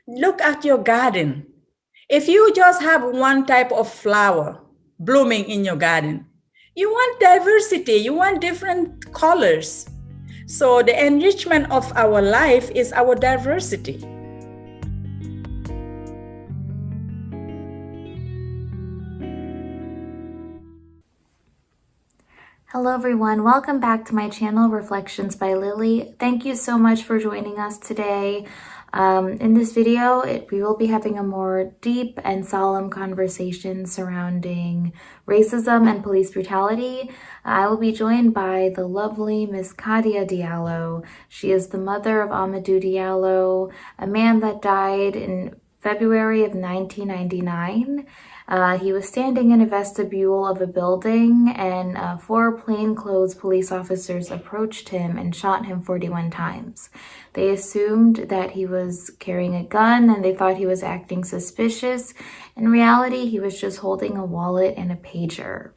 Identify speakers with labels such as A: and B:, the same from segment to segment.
A: look at your garden. If you just have one type of flower blooming in your garden, you want diversity, you want different colors. So the enrichment of our life is our diversity.
B: Hello everyone, welcome back to my channel, Reflections by Lily. Thank you so much for joining us today. In this video, we will be having a more deep and solemn conversation surrounding racism and police brutality. I will be joined by the lovely Miss Kadiatou Diallo. She is the mother of Amadou Diallo, a man that died in February of 1999. He was standing in a vestibule of a building and 4 plainclothes police officers approached him and shot him 41 times. They assumed that he was carrying a gun and they thought he was acting suspicious. In reality, he was just holding a wallet and a pager.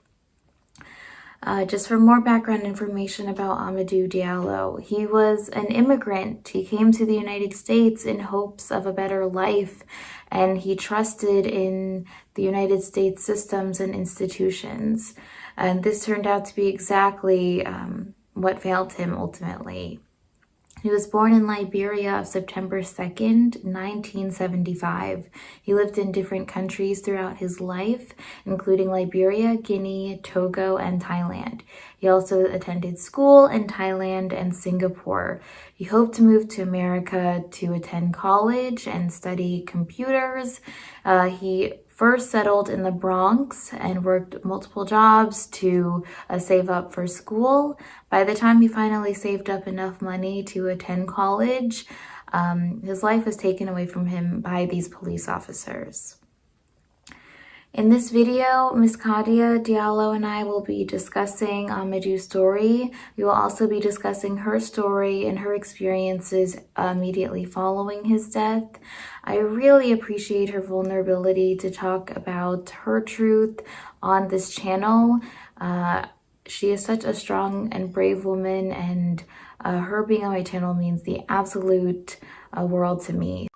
B: Just for more background information about Amadou Diallo, he was an immigrant. He came to the United States in hopes of a better life, and he trusted in the United States systems and institutions. And this turned out to be exactly what failed him ultimately. He was born in Liberia of September 2nd, 1975. He lived in different countries throughout his life, including Liberia, Guinea, Togo, and Thailand. He also attended school in Thailand and Singapore. He hoped to move to America to attend college and study computers. He first settled in the Bronx and worked multiple jobs to save up for school. By the time he finally saved up enough money to attend college, his life was taken away from him by these police officers. In this video, Miss Kadiatou Diallo and I will be discussing Amadou's story. We will also be discussing her story and her experiences immediately following his death. I really appreciate her vulnerability to talk about her truth on this channel. She is such a strong and brave woman, and her being on my channel means the absolute world to me.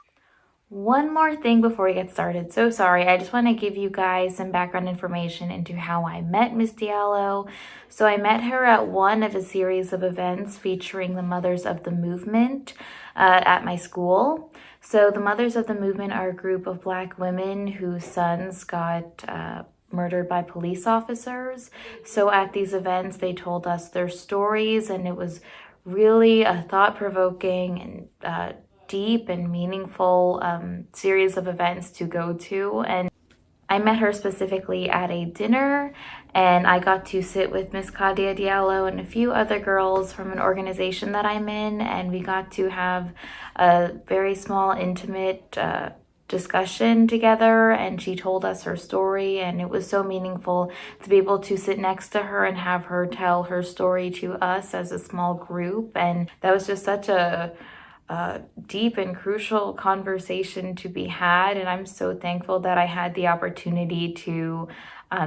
B: One more thing before we get started. So sorry, I just want to give you guys some background information into how I met Miss Diallo. So I met her at one of a series of events featuring the Mothers of the Movement at my school. So the Mothers of the Movement are a group of Black women whose sons got murdered by police officers. So at these events, they told us their stories, and it was really a thought-provoking and deep and meaningful series of events to go to. And I met her specifically at a dinner, and I got to sit with Miss Kadiatou Diallo and a few other girls from an organization that I'm in, and we got to have a very small, intimate discussion together, and she told us her story, and it was so meaningful to be able to sit next to her and have her tell her story to us as a small group. And that was just such a deep and crucial conversation to be had, and I'm so thankful that I had the opportunity to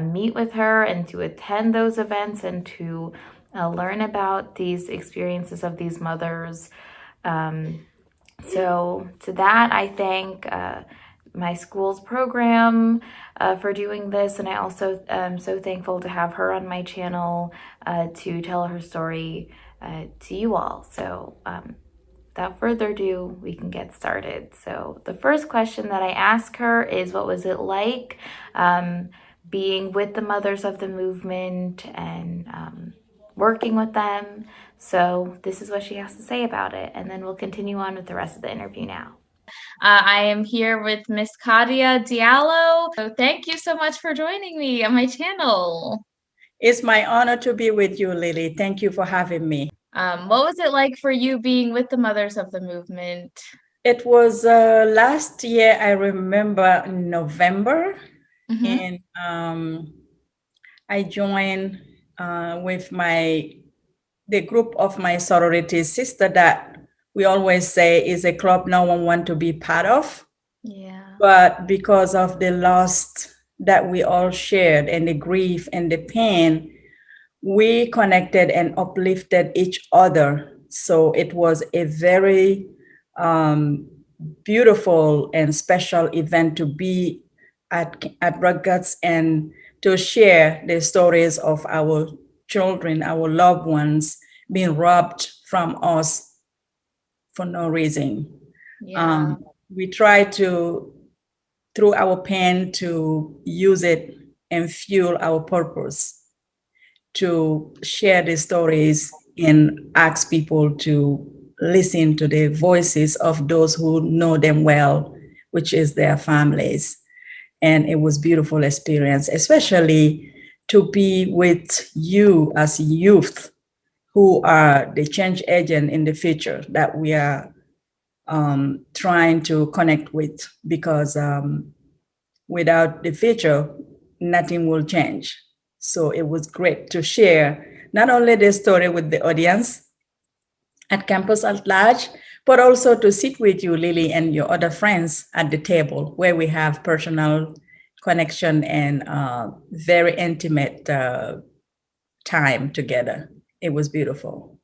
B: meet with her and to attend those events and to learn about these experiences of these mothers. So to that, I thank my school's program for doing this, and I also am so thankful to have her on my channel to tell her story to you all. So without further ado, we can get started. So the first question that I ask her is, what was it like being with the Mothers of the Movement and working with them? So this is what she has to say about it, and then we'll continue on with the rest of the interview now. I am here with Miss Kadiatou Diallo. So thank you so much for joining me on my channel.
A: It's my honor to be with you, Lily. Thank you for having me.
B: What was it like for you being with the Mothers of the Movement?
A: It was last year, I remember, in November, and I joined with the group of my sorority sister that we always say is a club no one wants to be part of.
B: Yeah.
A: But because of the loss that we all shared and the grief and the pain, we connected and uplifted each other. So it was a very beautiful and special event to be at Rutgers and to share the stories of our children, our loved ones being robbed from us for no reason.
B: Yeah.
A: We try to, through our pen, to use it and fuel our purpose to share the stories and ask people to listen to the voices of those who know them well, which is their families. And it was beautiful experience, especially to be with you as youth who are the change agent in the future that we are trying to connect with, because without the future, nothing will change. So it was great to share not only the story with the audience at campus at large, but also to sit with you, Lily, and your other friends at the table where we have personal connection and very intimate time together. It was beautiful.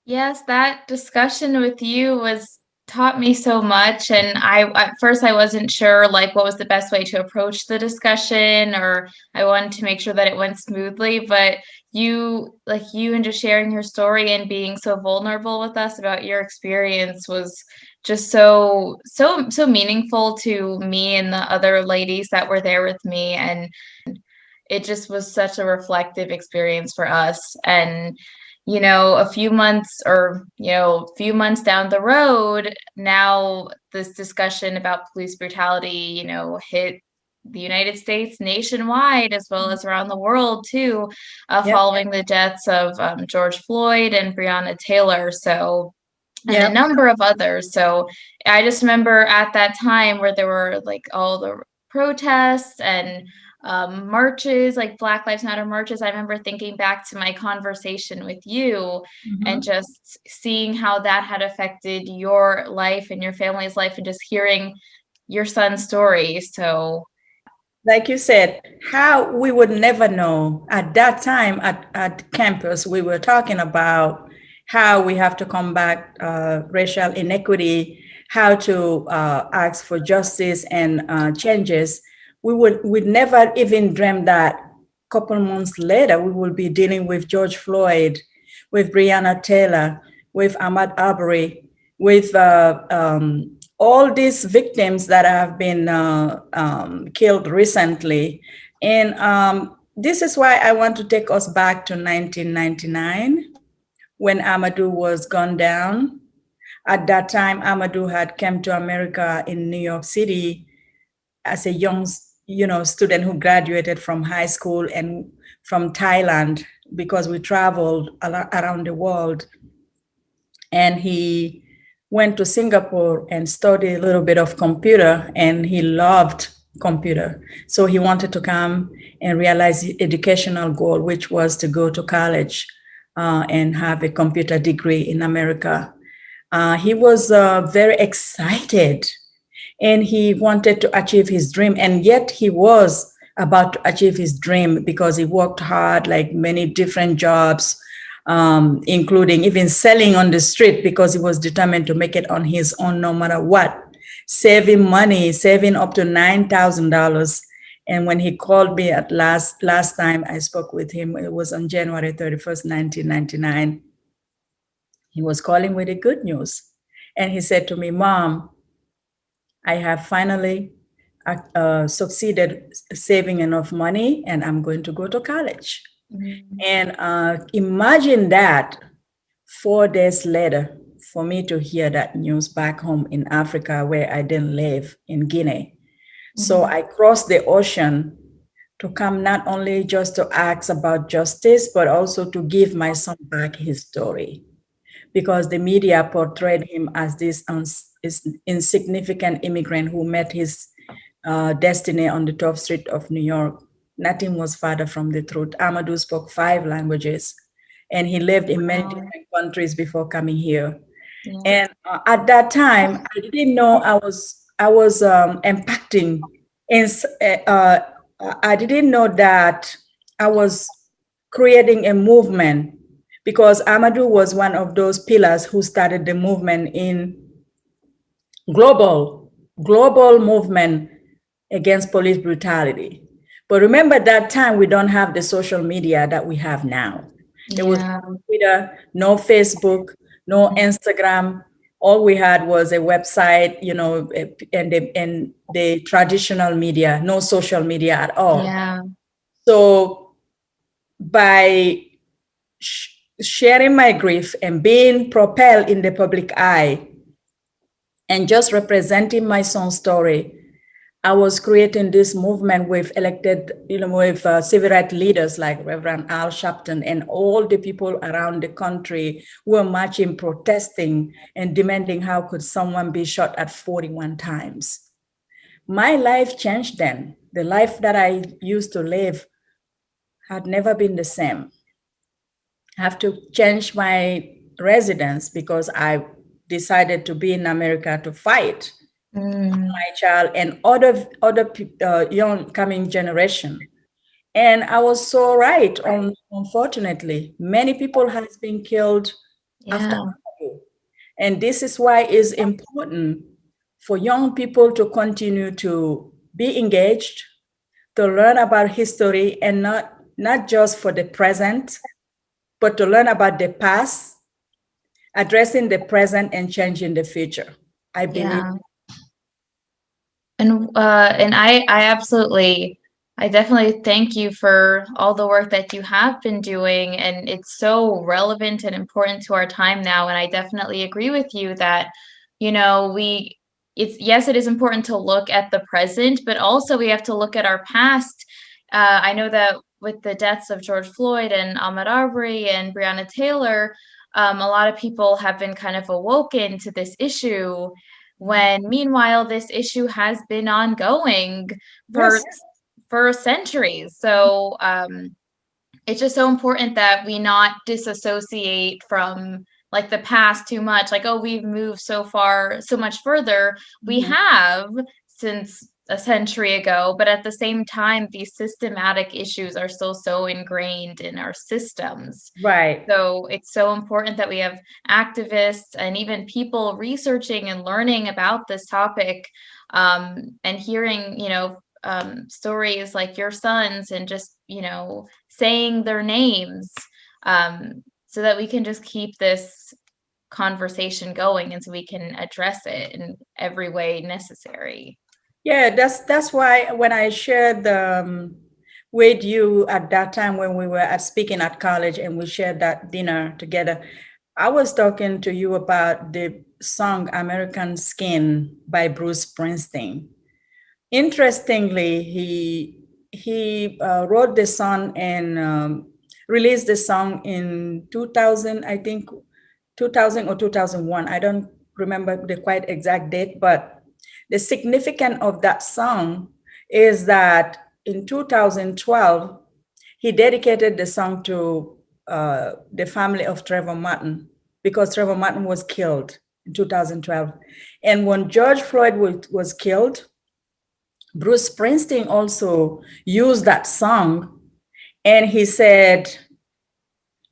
B: Yes, that discussion with you was taught me so much, and I at first I wasn't sure like what was the best way to approach the discussion, or I wanted to make sure that it went smoothly, but you and just sharing your story and being so vulnerable with us about your experience was just so meaningful to me and the other ladies that were there with me, and it just was such a reflective experience for us. And a few months or a few months down the road, now this discussion about police brutality hit the United States nationwide as well as around the world too,
A: Yep.
B: following the deaths of George Floyd and Breonna Taylor, and a
A: Yep.
B: number of others. So I just remember at that time where there were like all the protests and marches, like Black Lives Matter marches. I remember thinking back to my conversation with you and
A: Mhm.
B: just seeing how that had affected your life and your family's life, and just hearing your son's story. So,
A: Like you said, how we would never know at that time at campus, we were talking about how we have to combat racial inequity, how to ask for justice and changes. We'd never even dream that a couple months later we will be dealing with George Floyd, with Breonna Taylor, with Ahmaud Arbery, with all these victims that have been killed recently. And this is why I want to take us back to 1999 when Amadou was gunned down. At that time, Amadou had come to America in New York City as a young, student who graduated from high school and from Thailand, because we traveled around the world. And he went to Singapore and studied a little bit of computer, and he loved computer. So he wanted to come and realize his educational goal, which was to go to college and have a computer degree in America. He was very excited and he wanted to achieve his dream. And yet he was about to achieve his dream because he worked hard, like many different jobs, including even selling on the street, because he was determined to make it on his own no matter what, saving money, saving up to $9,000. And when he called me at last time I spoke with him, it was on January 31st, 1999. He was calling with the good news. And he said to me, Mom, I have finally succeeded saving enough money and I'm going to go to college. And imagine that 4 days later, for me to hear that news back home in Africa where I didn't live, in Guinea. So I crossed the ocean to come not only just to ask about justice, but also to give my son back his story, because the media portrayed him as this insignificant immigrant who met his destiny on the top street of New York. Nothing was farther from the truth. Amadou spoke 5 languages, and he lived in many different countries before coming here.
B: yeah.
A: And at that time, I didn't know I was impacting. In, I didn't know that I was creating a movement, because Amadou was one of those pillars who started the movement in global, global movement against police brutality. But remember that time we don't have the social media that we have now. There was
B: Yeah.
A: no Twitter, no Facebook, no
B: Mhm.
A: Instagram. All we had was a website, and the traditional media, no social media at all.
B: Yeah.
A: So by sharing my grief and being propelled in the public eye and just representing my son's story, I was creating this movement with elected, with civil rights leaders like Reverend Al Sharpton and all the people around the country who were marching, protesting, and demanding how could someone be shot at 41 times. My life changed then. The life that I used to live had never been the same. I have to change my residence because I decided to be in America to fight
B: Mm.
A: my child and other young coming generation. And I was so right. Unfortunately, many people has been killed after
B: Yeah.
A: Amadou. And this is why it's important for young people to continue to be engaged, to learn about history, and not just for the present, but to learn about the past, addressing the present and changing the future. I believe.
B: Yeah. And I absolutely, I definitely thank you for all the work that you have been doing, and it's so relevant and important to our time now. And I definitely agree with you that, we it's yes, it is important to look at the present, but also we have to look at our past. I know that with the deaths of George Floyd and Ahmaud Arbery and Breonna Taylor, a lot of people have been kind of awoken to this issue when meanwhile this issue has been ongoing for
A: Yes.
B: centuries. So it's just so important that we not disassociate from like the past too much, like, oh, we've moved so far, so much further. We
A: Mhm.
B: have since a century ago, but at the same time these systematic issues are still so ingrained in our systems.
A: Right.
B: So it's so important that we have activists and even people researching and learning about this topic, and hearing, stories like your sons, and just, saying their names, so that we can just keep this conversation going and so we can address it in every way necessary.
A: Yeah, that's why when I shared with you at that time when we were speaking at college and we shared that dinner together, I was talking to you about the song American Skin by Bruce Springsteen. Interestingly, he wrote the song and released the song in 2000, I think 2000 or 2001. I don't remember the quite exact date, but the significance of that song is that in 2012, he dedicated the song to the family of Trevor Martin because Trevor Martin was killed in 2012. And when George Floyd was killed, Bruce Springsteen also used that song, and he said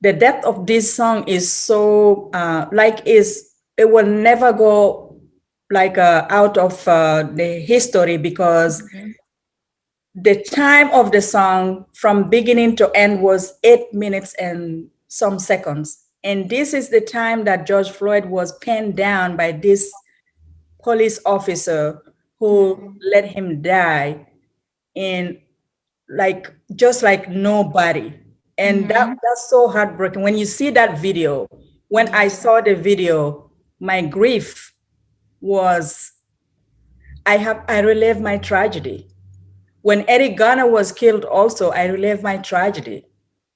A: the depth of this song is so like is it will never go like out of the history because
B: Mhm.
A: the time of the song from beginning to end was 8 minutes and some seconds, and this is the time that George Floyd was pinned down by this police officer who
B: Mhm.
A: let him die in like just like nobody. And
B: Mhm.
A: that's so heartbreaking when you see that video. When I
B: Yeah.
A: saw the video, my grief was I relive my tragedy. When Eric Garner was killed also, I relive my tragedy.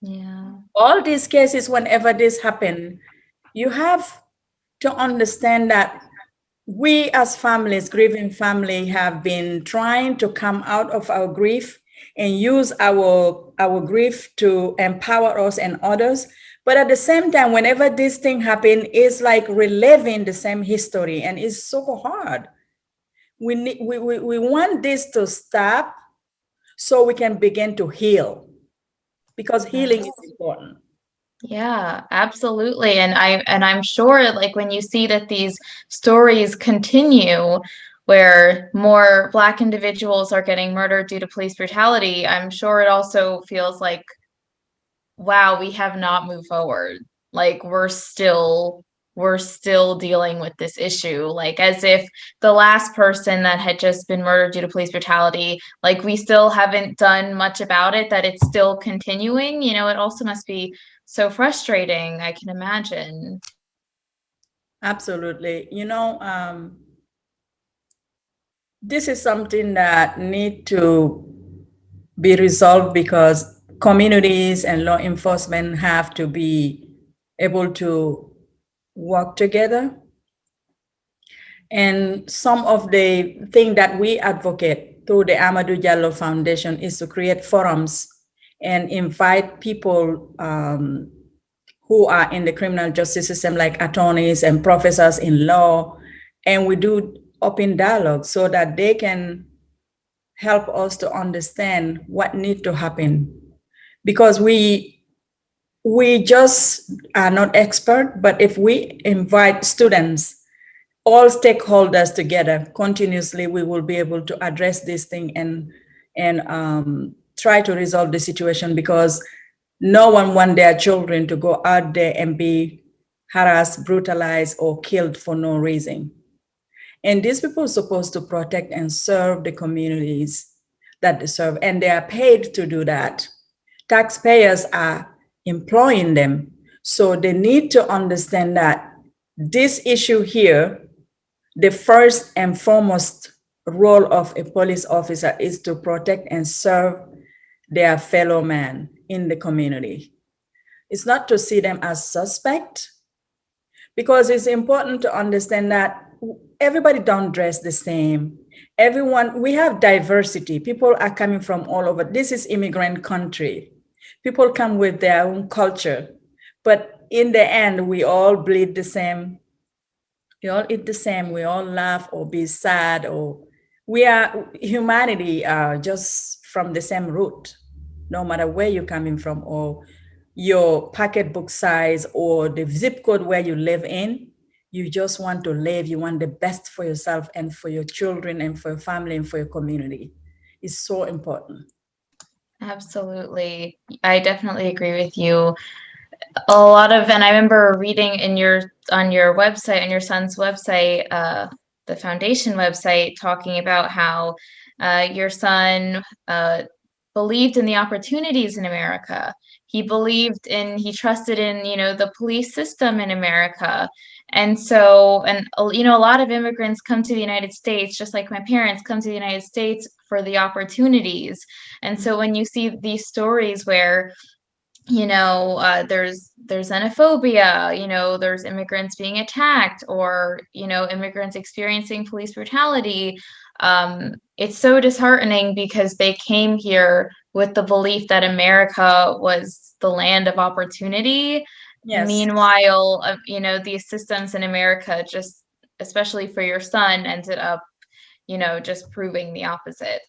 B: Yeah.
A: All these cases, whenever this happen, you have to understand that we as families, grieving family, have been trying to come out of our grief and use our grief to empower us and others. But at the same time, whenever this thing happen, it's like reliving the same history, and it's so hard. We want this to stop so we can begin to heal because healing is
B: Yes.
A: important.
B: Yeah, absolutely. And I'm sure like when you see that these stories continue where more Black individuals are getting murdered due to police brutality, I'm sure it also feels like, wow, we have not moved forward. Like we're still dealing with this issue, like as if the last person that had just been murdered due to police brutality, like we still haven't done much about it, that it's still continuing. It also must be so frustrating, I can imagine.
A: Absolutely. This is something that need to be resolved because communities and law enforcement have to be able to work together. And some of the thing that we advocate through the Amadou Diallo Foundation is to create forums and invite people who are in the criminal justice system, like attorneys and professors in law, and we do open dialogue so that they can help us to understand what needs to happen. Because we just are not expert, but if we invite students, all stakeholders together continuously, we will be able to address this thing and try to resolve the situation, because no one wants their children to go out there and be harassed, brutalized, or killed for no reason. And these people are supposed to protect and serve the communities that they serve, and they are paid to do that. Taxpayers are employing them. So they need to understand that this issue here, the first and foremost role of a police officer is to protect and serve their fellow man in the community. It's not to see them as suspect, because it's important to understand that everybody don't dress the same. Everyone, we have diversity. People are coming from all over. This is immigrant country. People come with their own culture, but in the end, we all bleed the same. We all eat the same. We all laugh or be sad, or we are humanity are just from the same root, no matter where you're coming from, or your pocketbook size, or the zip code where you live in. You just want to live. You want the best for yourself and for your children and for your family and for your community. It's so important.
B: Absolutely. I definitely agree with you. And I remember reading on your website, on your son's website, the foundation website, talking about how your son believed in the opportunities in America. He trusted in, the police system in America. And so, a lot of immigrants come to the United States, just like my parents come to the United States for the opportunities. And so when you see these stories where there's xenophobia, there's immigrants being attacked, or immigrants experiencing police brutality, it's so disheartening because they came here with the belief that America was the land of opportunity.
A: Yes.
B: Meanwhile, these systems in America, just especially for your son, ended up just proving the opposite.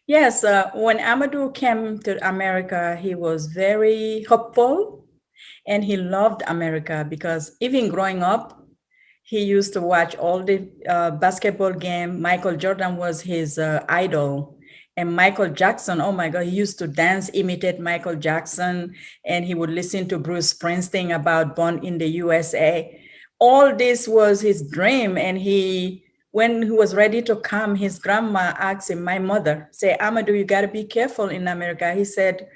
A: Yes, when Amadou came to America, he was very hopeful and he loved America, because even growing up, he used to watch all the basketball game. Michael Jordan was his idol. And Michael Jackson, oh my God, he used to dance, imitate Michael Jackson, and he would listen to Bruce Springsteen about Born in the USA. All this was his dream. And when he was ready to come, his grandma asked him, my mother, say, Amadou, you got to be careful in America. He said,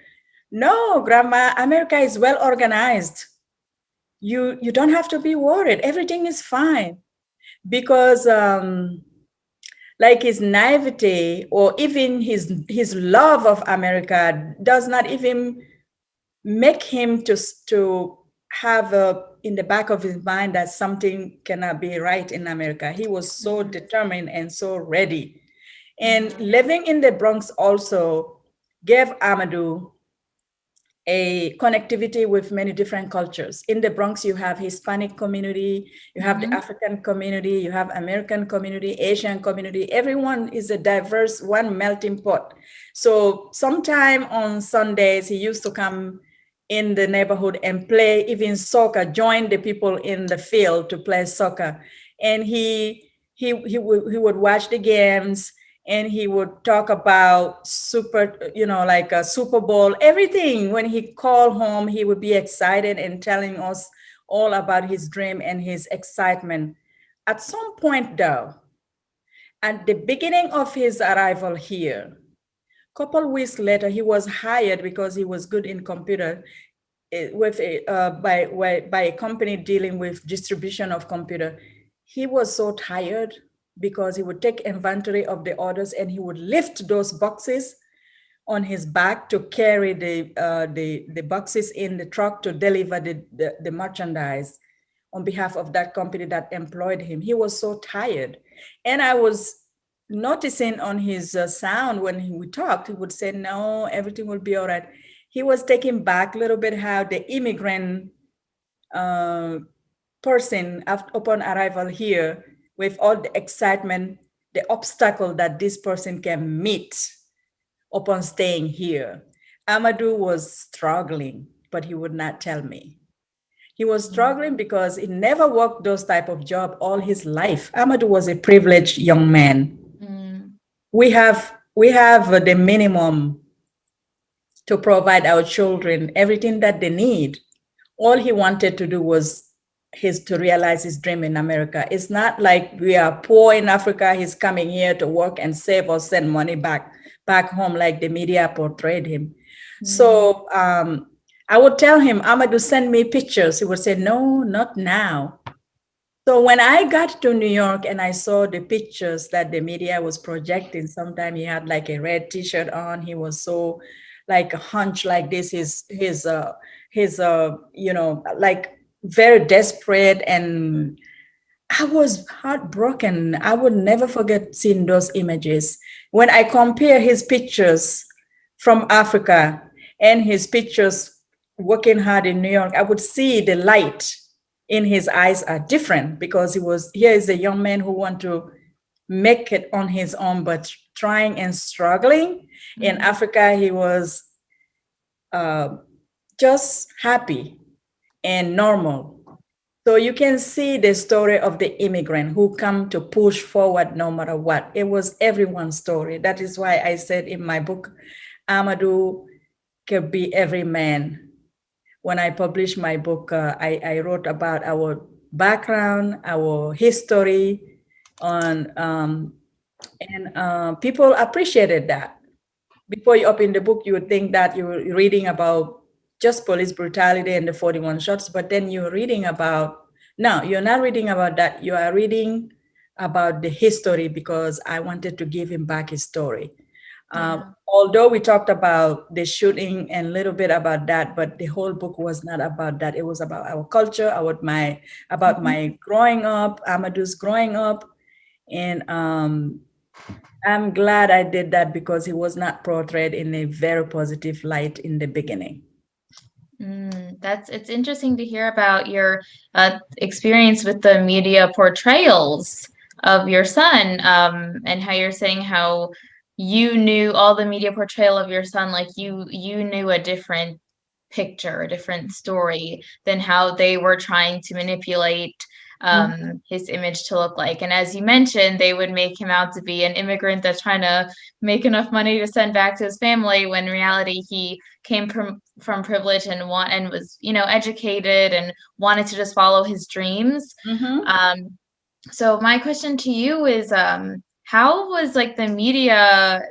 A: no, Grandma, America is well organized. You don't have to be worried. Everything is fine. Because like his naivety, or even his love of America, does not even make him to have in the back of his mind that something cannot be right in America. He was so determined and so ready. And living in the Bronx also gave Amadou a connectivity with many different cultures. In the Bronx, you have Hispanic community, you have the African community, you have American community, Asian community. Everyone is a diverse, one melting pot. So sometime on Sundays, he used to come in the neighborhood and play even soccer, join the people in the field to play soccer. And he would watch the games, and he would talk about like a Super Bowl, everything. When he called home, he would be excited and telling us all about his dream and his excitement. At some point, though, at the beginning of his arrival here, couple weeks later, he was hired because he was good in computer, by a company dealing with distribution of computer. He was so tired because he would take inventory of the orders, and he would lift those boxes on his back to carry the boxes in the truck to deliver the merchandise on behalf of that company that employed him. He was so tired. And I was noticing on his sound when we talked, he would say, no, everything will be all right. He was taken back a little bit how the immigrant uh, person, upon arrival here, with all the excitement, the obstacle that this person can meet upon staying here. Amadou was struggling, but he would not tell me. He was struggling because he never worked those type of job all his life. Amadou was a privileged young man.
B: Mm.
A: We have the minimum to provide our children everything that they need. All he wanted to do was his to realize his dream in America. It's not like we are poor in Africa. He's coming here to work and save or send money back home like the media portrayed him.
B: Mm.
A: So I would tell him, Amadou, send me pictures. He would say, no, not now. So when I got to New York and I saw the pictures that the media was projecting, sometime he had like a red T-shirt on. He was so like a hunch like this. His like very desperate, and I was heartbroken. I would never forget seeing those images. When I compare his pictures from Africa and his pictures working hard in New York, I would see the light in his eyes are different, because here is a young man who want to make it on his own, but trying and struggling. In Africa, he was uh, just happy and normal. So you can see the story of the immigrant who come to push forward no matter what. It was everyone's story. That is why I said in my book, Amadou could be every man. When I published my book, I wrote about our background, our history, and people appreciated that. Before you open the book, you would think that you were reading about just police brutality and the 41 shots, but then you're reading about, no, you're not reading about that. You are reading about the history, because I wanted to give him back his story.
B: Yeah.
A: Although we talked about the shooting and a little bit about that, but the whole book was not about that. It was about our culture, about my growing up, Amadou's growing up, and I'm glad I did that because he was not portrayed in a very positive light in the beginning.
B: It's interesting to hear about your experience with the media portrayals of your son, and how you're saying how you knew all the media portrayal of your son, like you knew a different picture, a different story than how they were trying to manipulate his image to look like. And as you mentioned, they would make him out to be an immigrant that's trying to make enough money to send back to his family, when in reality he came from privilege and was, educated and wanted to just follow his dreams.
A: Mm-hmm.
B: So my question to you is, how was like the media,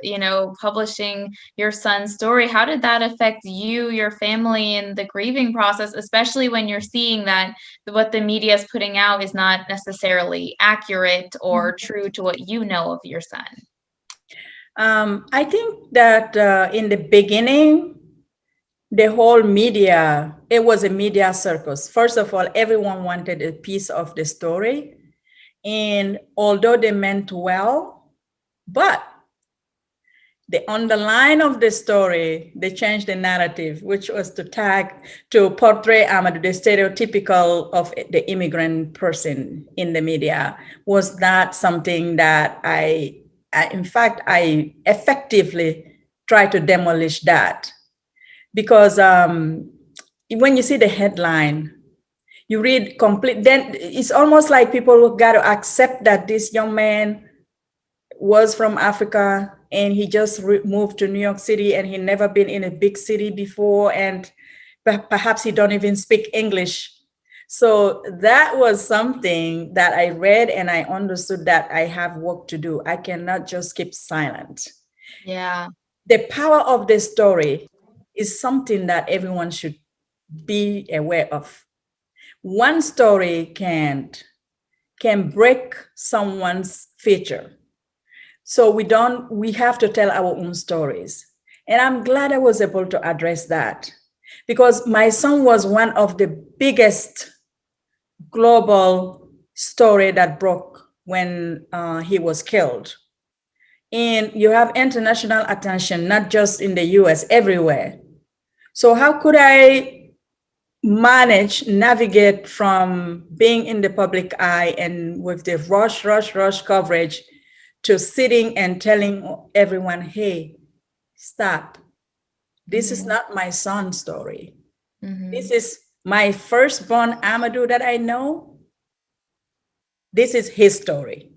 B: publishing your son's story? How did that affect you, your family, and the grieving process, especially when you're seeing that what the media is putting out is not necessarily accurate or true to what you know of your son?
A: I think that in the beginning, the whole media, it was a media circus. First of all, everyone wanted a piece of the story. And although they meant well, but the underline of the story, they changed the narrative, which was to portray Amadou, the stereotypical of the immigrant person in the media, was not something that in fact, I effectively tried to demolish that, because when you see the headline, you read complete, then it's almost like people got to accept that this young man was from Africa and he just moved to New York City and he never been in a big city before, and perhaps he don't even speak English. So that was something that I read, and I understood that I have work to do. I cannot just keep silent.
B: Yeah.
A: The power of the story is something that everyone should be aware of. One story can break someone's future. So we have to tell our own stories. And I'm glad I was able to address that, because my son was one of the biggest global story that broke when he was killed. And you have international attention, not just in the US, everywhere. So how could I navigate from being in the public eye and with the rush coverage to sitting and telling everyone, hey, stop. This is not my son's story. This is my firstborn Amadou that I know. This is his story.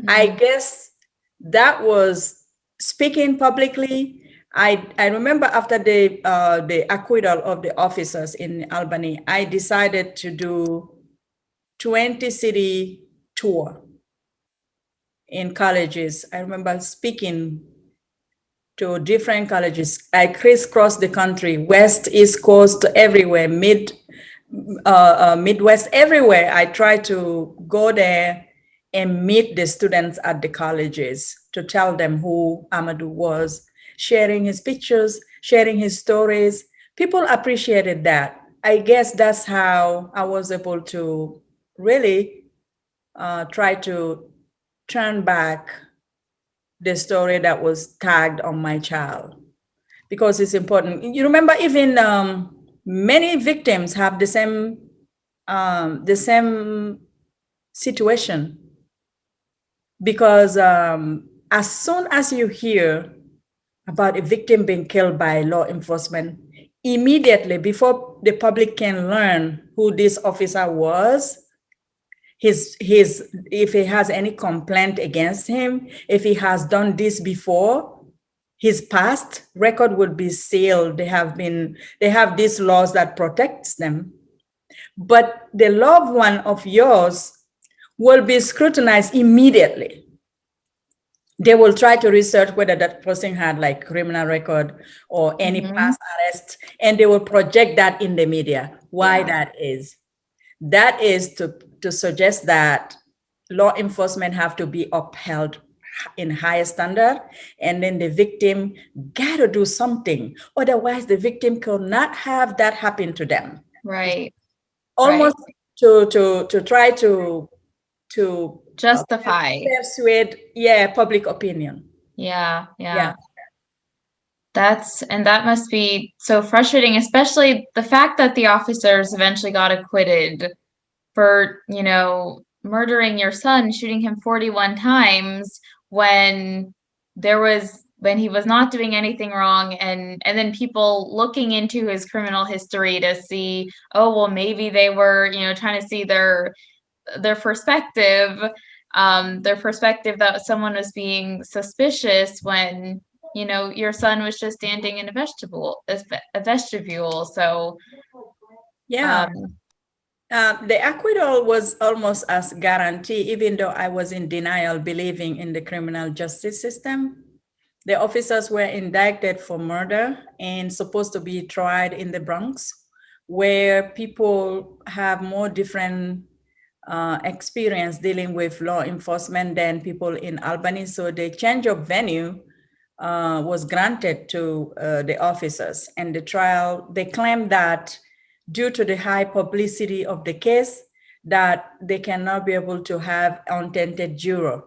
A: I guess that was speaking publicly. I remember after the acquittal of the officers in Albany, I decided to do 20 city tour in colleges. I remember speaking to different colleges. I crisscrossed the country, west, east coast, everywhere, Midwest, everywhere. I try to go there and meet the students at the colleges to tell them who Amadou was, sharing his pictures, sharing his stories. People appreciated that. I guess that's how I was able to really try to turn back the story that was tagged on my child, because it's important. You remember, even many victims have the same situation, because as soon as you hear about a victim being killed by law enforcement, immediately before the public can learn who this officer was, his if he has any complaint against him, if he has done this before, his past record would be sealed. They have these laws that protects them, but the loved one of yours will be scrutinized immediately. They will try to research whether that person had like criminal record or any past arrest, and they will project that in the media. Why that is? That is to suggest that law enforcement have to be upheld in higher standard, and then the victim got to do something. Otherwise, the victim could not have that happen to them.
B: Right.
A: Almost to try to
B: justify.
A: persuade, public opinion.
B: Yeah. That must be so frustrating, especially the fact that the officers eventually got acquitted for, murdering your son, shooting him 41 times when he was not doing anything wrong, and then people looking into his criminal history to see, oh, well, maybe they were, trying to see their perspective, that someone was being suspicious when your son was just standing in a vestibule. So
A: the acquittal was almost as guarantee, even though I was in denial, believing in the criminal justice system. The officers were indicted for murder and supposed to be tried in the Bronx, where people have more different experience dealing with law enforcement than people in Albany. So the change of venue was granted to the officers, and the trial, they claimed that due to the high publicity of the case, that they cannot be able to have untainted juror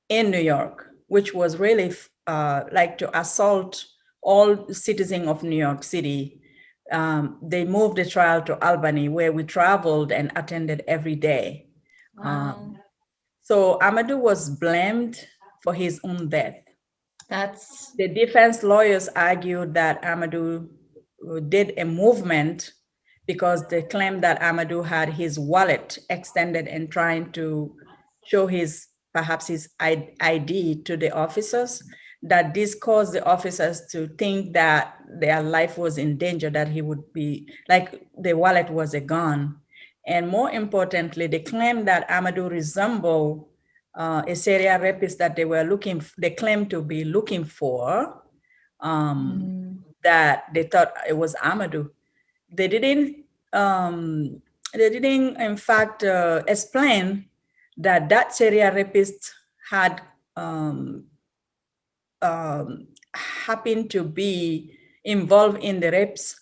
A: in New York, which was really like to assault all citizens of New York City. They moved the trial to Albany, where we traveled and attended every day.
B: wow.
A: So Amadou was blamed for his own death.
B: That's
A: The defense lawyers argued that Amadou did a movement because they claimed that Amadou had his wallet extended and trying to show his perhaps his ID to the officers, that this caused the officers to think that their life was in danger, that he would be like the wallet was a gun. And more importantly, they claimed that Amadou resembled a serial rapist that they claimed to be looking for, that they thought it was Amadou. They didn't, in fact, explain that that serial rapist had um, happened to be involved in the rapes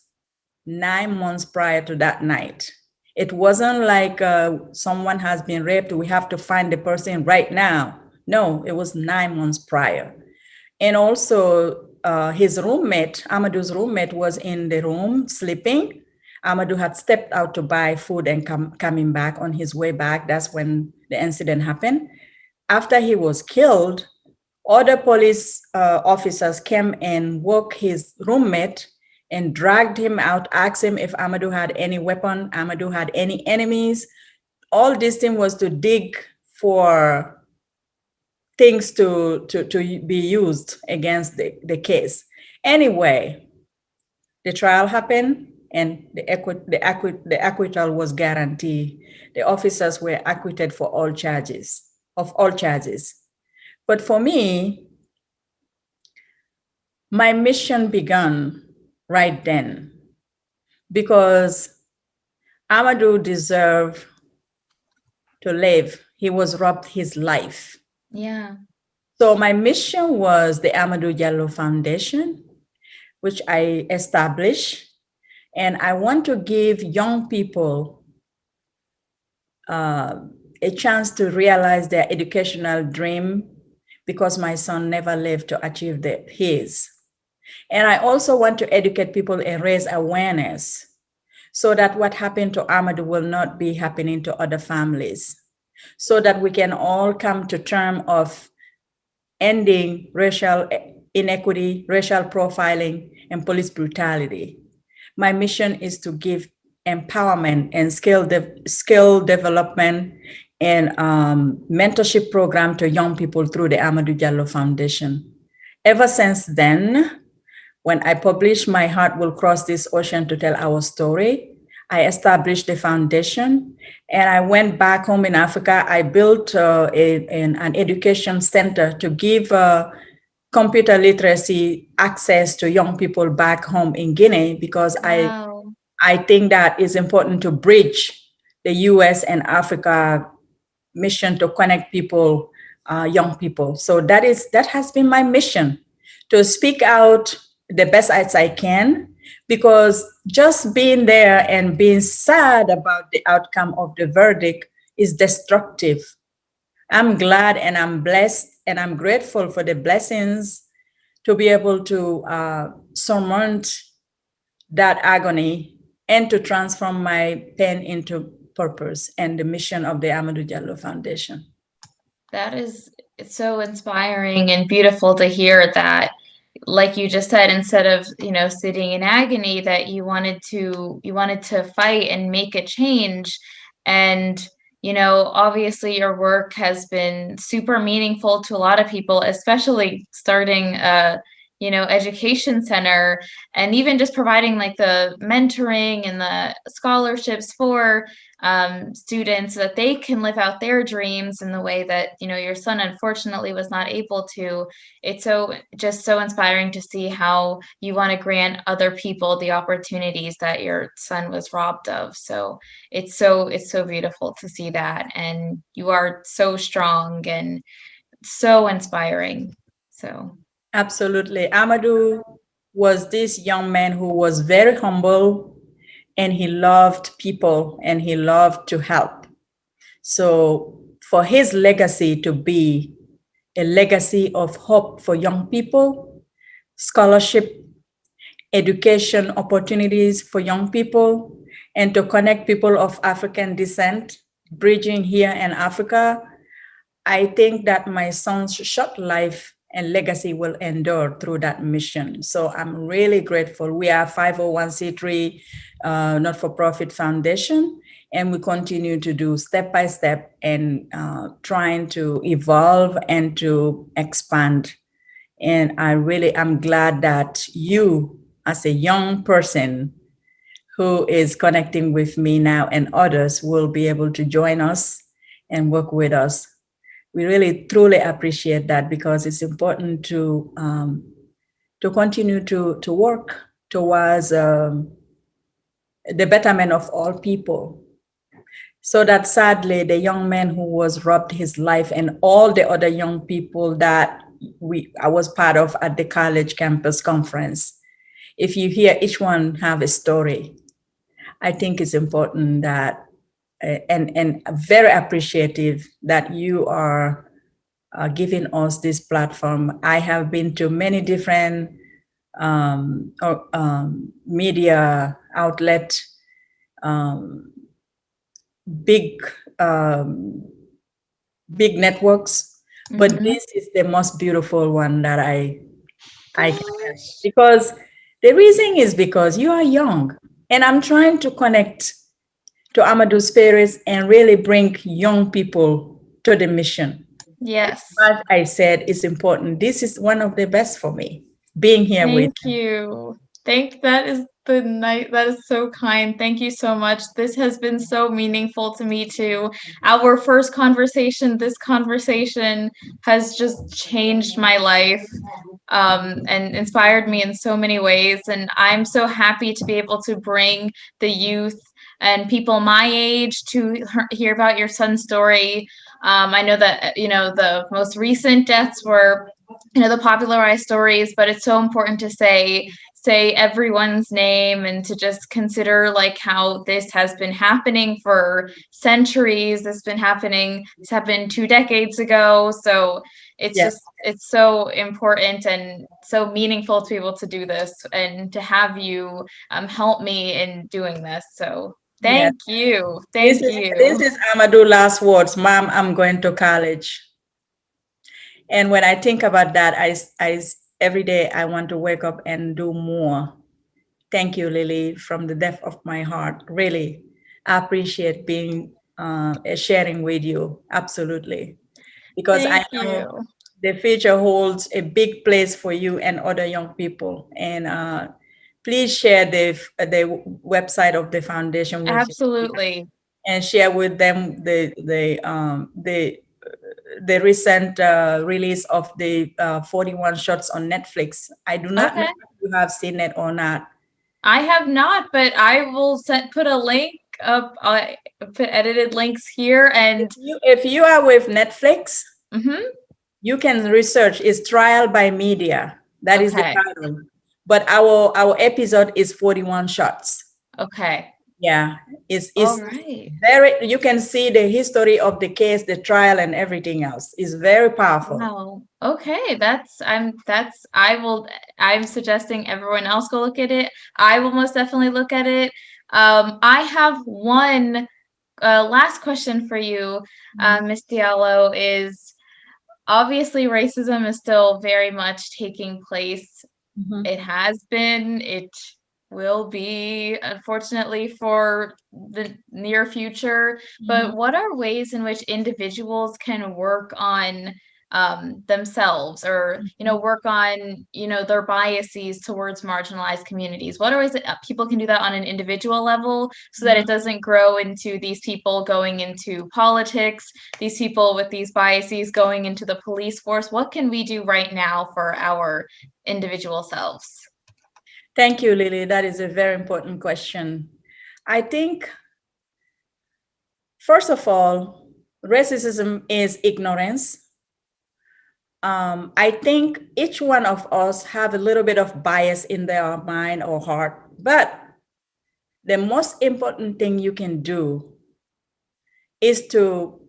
A: 9 months prior to that night. It wasn't like someone has been raped, we have to find the person right now. No, it was 9 months prior. And also, his roommate, Amadou's roommate, was in the room sleeping. Amadou had stepped out to buy food and coming back on his way back. That's when the incident happened. After he was killed, other police officers came and woke his roommate and dragged him out, asked him if Amadou had any weapon, Amadou had any enemies. All this thing was to dig for things to be used against the case. Anyway, the trial happened and the acquittal was guaranteed. The officers were acquitted for all charges, of all charges. But for me, my mission began right then because Amadou deserved to live. He was robbed his life.
B: Yeah.
A: So my mission was the Amadou Diallo Foundation, which I established. And I want to give young people a chance to realize their educational dream because my son never lived to achieve his. And I also want to educate people and raise awareness so that what happened to Amadou will not be happening to other families, so that we can all come to terms of ending racial inequity, racial profiling, and police brutality. My mission is to give empowerment and skill development and mentorship program to young people through the Amadou Diallo Foundation. Ever since then, when I published My Heart Will Cross This Ocean to Tell Our Story, I established the foundation and I went back home in Africa. I built an education center to give computer literacy access to young people back home in Guinea because
B: Wow.
A: I think that is important to bridge the US and Africa mission to connect people, young people. So that has been my mission, to speak out the best as I can, because just being there and being sad about the outcome of the verdict is destructive. I'm glad and I'm blessed and I'm grateful for the blessings to be able to surmount that agony and to transform my pain into purpose and the mission of the Amadou Diallo Foundation.
B: That is so inspiring and beautiful to hear that, like you just said, instead of, sitting in agony, that you wanted to fight and make a change. And, obviously your work has been super meaningful to a lot of people, especially starting a, education center, and even just providing like the mentoring and the scholarships for students so that they can live out their dreams in the way that, your son unfortunately was not able to. It's so inspiring to see how you want to grant other people the opportunities that your son was robbed of. So it's so beautiful to see that, and you are so strong and so inspiring. So
A: Absolutely. Amadou was this young man who was very humble and he loved people and he loved to help. So for his legacy to be a legacy of hope for young people, scholarship, education opportunities for young people, and to connect people of African descent, bridging here in Africa, I think that my son's short life and legacy will endure through that mission. So I'm really grateful. We are 501c3 not-for-profit foundation, and we continue to do step by step and trying to evolve and to expand. And I'm glad that you, as a young person who is connecting with me now and others, will be able to join us and work with us. We really truly appreciate that, because it's important to continue to work towards the betterment of all people. So that sadly, the young man who was robbed his life and all the other young people that I was part of at the college campus conference, if you hear each one have a story, I think it's important that and very appreciative that you are giving us this platform. I have been to many different media outlet, um, big um, big networks, but
B: Mhm.
A: this is the most beautiful one that I can have,
B: Gosh.
A: because the reason is because you are young, and I'm trying to connect to Amadou spirits and really bring young people to the mission.
B: Yes.
A: As I said, it's important. This is one of the best for me, being here with
B: Thank you. That is the night. That is so kind. Thank you so much. This has been so meaningful to me too. Our first conversation, this conversation has just changed my life, and inspired me in so many ways. And I'm so happy to be able to bring the youth and people my age to hear about your son's story. I know that the most recent deaths were the popularized stories, but it's so important to say everyone's name and to just consider like how this has been happening for centuries. This happened 2 decades ago. So
A: yes,
B: it's so important and so meaningful to be able to do this and to have you help me in doing this. So
A: yes.
B: thank you.
A: This
B: Thank
A: is
B: you.
A: this is Amadou last words. Mom, I'm going to college. And when I think about that, every day I want to wake up and do more. Thank you, Lily, from the depth of my heart. Really, I appreciate being sharing with you. Absolutely, because I
B: Thank
A: know
B: you.
A: the future holds a big place for you and other young people. And please share the website of the foundation with you,
B: Absolutely.
A: and share with them the recent release of the 41 shots on Netflix. I do not know
B: Okay.
A: if you have seen it or not.
B: I have not, but I will put a link up. I put edited links here, and
A: If you are with Netflix,
B: mhm.
A: you can research. It's Trial by Media. That is the
B: Okay,
A: title. But our episode is 41 shots.
B: okay,
A: Yeah,
B: all
A: it's
B: right.
A: very. You can see the history of the case, the trial, and everything else. It's very powerful.
B: Wow. Okay, I'm suggesting everyone else go look at it. I will most definitely look at it. I have one last question for you, Miss Diallo. Is obviously racism is still very much taking place.
A: Mhm.
B: It has been, it will be, unfortunately, for the near future.
A: Mhm.
B: But what are ways in which individuals can work on themselves, or work on their biases towards marginalized communities? What are ways that people can do that on an individual level so that it
A: Mhm.
B: doesn't grow into these people going into politics, these people with these biases going into the police force? What can we do right now for our individual selves?
A: Thank you, Lily. That is a very important question. I think, first of all, racism is ignorance. I think each one of us have a little bit of bias in their mind or heart, but the most important thing you can do is to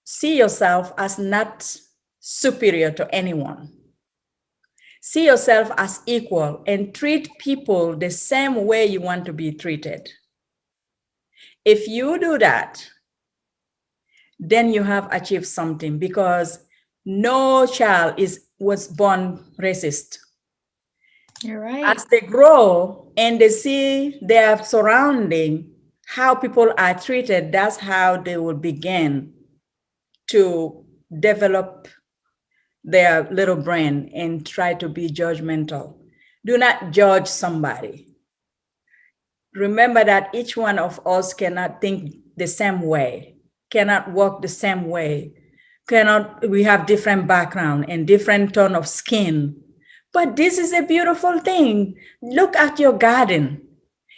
A: see yourself as not superior to anyone. See yourself as equal and treat people the same way you want to be treated. If you do that, then you have achieved something, because no child is was born racist.
B: You're right.
A: As they grow and they see their surrounding, how people are treated, that's how they will begin to develop their little brain and try to be judgmental. Do not judge somebody. Remember that each one of us cannot think the same way, cannot walk the same way, cannot, we have different background and different tone of skin. But this is a beautiful thing. Look at your garden.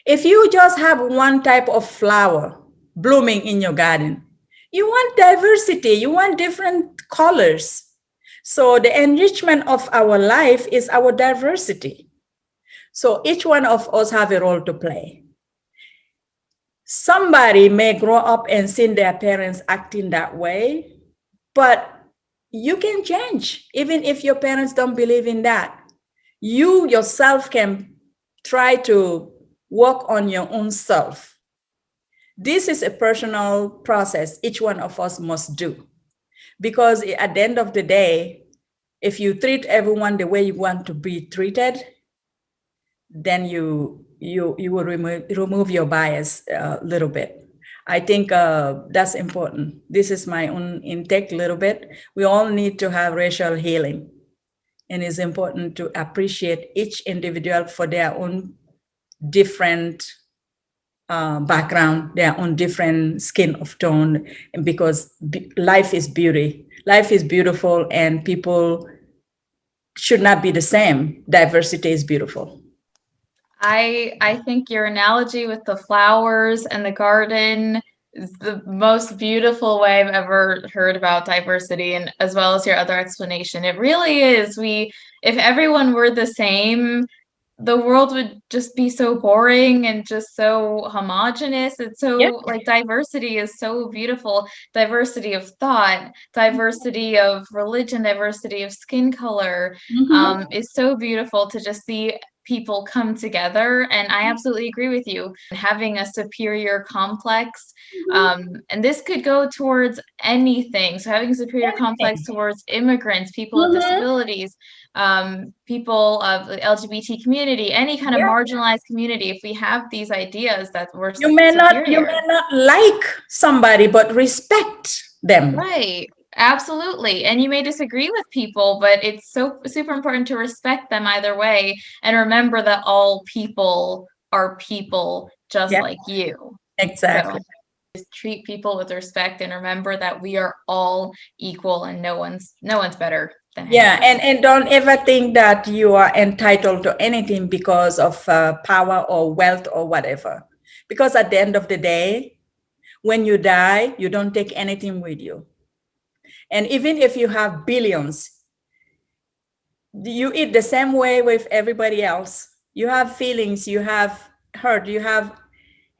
A: If you just have one type of flower blooming in your garden, you want diversity, you want different colors. So the enrichment of our life is our diversity. So each one of us have a role to play. Somebody may grow up and see their parents acting that way, but you can change even if your parents don't believe in that. You yourself can try to work on your own self. This is a personal process each one of us must do, because at the end of the day, if you treat everyone the way you want to be treated, then you will remove your bias a little bit. I think that's important. This is my own intake a little bit. We all need to have racial healing, and it's important to appreciate each individual for their own different background, their own different skin of tone, and because life is beauty. Life is beautiful, and people should not be the same. Diversity is beautiful.
B: I think your analogy with the flowers and the garden is the most beautiful way I've ever heard about diversity, and as well as your other explanation. It really is. If everyone were the same, the world would just be so boring and just so homogenous. It's
A: Yeah.
B: so like diversity is so beautiful. Diversity of thought, diversity of religion, diversity of skin color,
A: Mm-hmm.
B: is so beautiful to just see people come together. And I absolutely agree with you. Having a superior complex, and this could go towards anything. So having superior complex
A: Anything.
B: towards immigrants, people with
A: Mm-hmm.
B: disabilities, people of the LGBT community, any kind of
A: Yeah.
B: marginalized community, if we have these ideas that we're
A: You
B: superior.
A: may not like somebody, but respect them.
B: Right. Absolutely. And you may disagree with people, but it's so super important to respect them either way and remember that all people are people just
A: Yeah,
B: like you. So
A: exactly.
B: just treat people with respect and remember that we are all equal and no one's better than
A: Yeah,
B: anyone.
A: and don't ever think that you are entitled to anything because of power or wealth or whatever. Because at the end of the day, when you die, you don't take anything with you. And even if you have billions, you eat the same way with everybody else. You have feelings, you have hurt, you have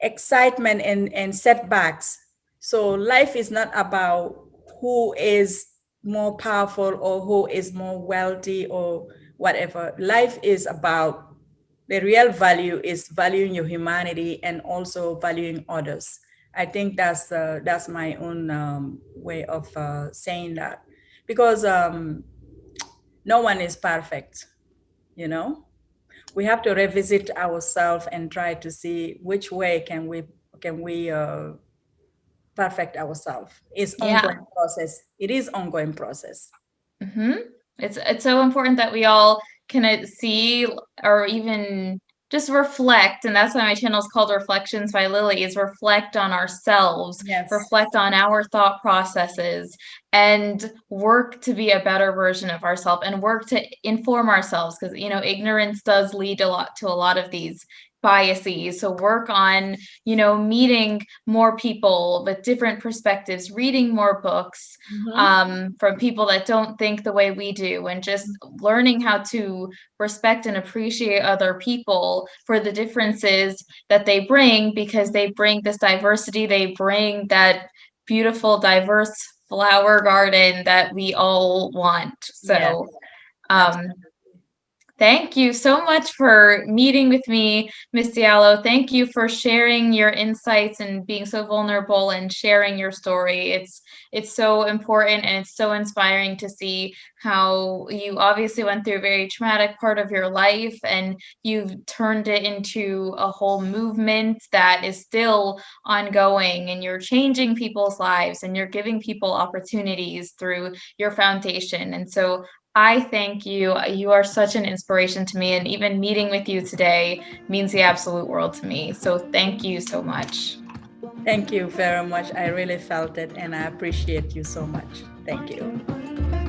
A: excitement and setbacks. So life is not about who is more powerful or who is more wealthy or whatever. Life is about, the real value is valuing your humanity and also valuing others. I think that's my own way of saying that, because no one is perfect, you know. We have to revisit ourselves and try to see which way can we perfect ourselves. It's
B: Yeah.
A: ongoing process. It is ongoing process.
B: Hmm. It's so important that we all can see or even just reflect, and that's why my channel is called Reflections by Lily, is reflect on ourselves,
A: Yes.
B: reflect on our thought processes, and work to be a better version of ourselves and work to inform ourselves because ignorance does lead to a lot of these biases. So work on meeting more people with different perspectives, reading more books,
A: Mhm.
B: from people that don't think the way we do, and just learning how to respect and appreciate other people for the differences that they bring, because they bring this diversity, they bring that beautiful, diverse flower garden that we all want.
A: Yes,
B: So, um,
A: absolutely.
B: Thank you so much for meeting with me, Miss Diallo. Thank you for sharing your insights and being so vulnerable and sharing your story. It's so important and it's so inspiring to see how you obviously went through a very traumatic part of your life and you've turned it into a whole movement that is still ongoing, and you're changing people's lives and you're giving people opportunities through your foundation. And so I thank you. You are such an inspiration to me, and even meeting with you today means the absolute world to me. So thank you so much.
A: Thank you very much. I really felt it and I appreciate you so much. Thank you.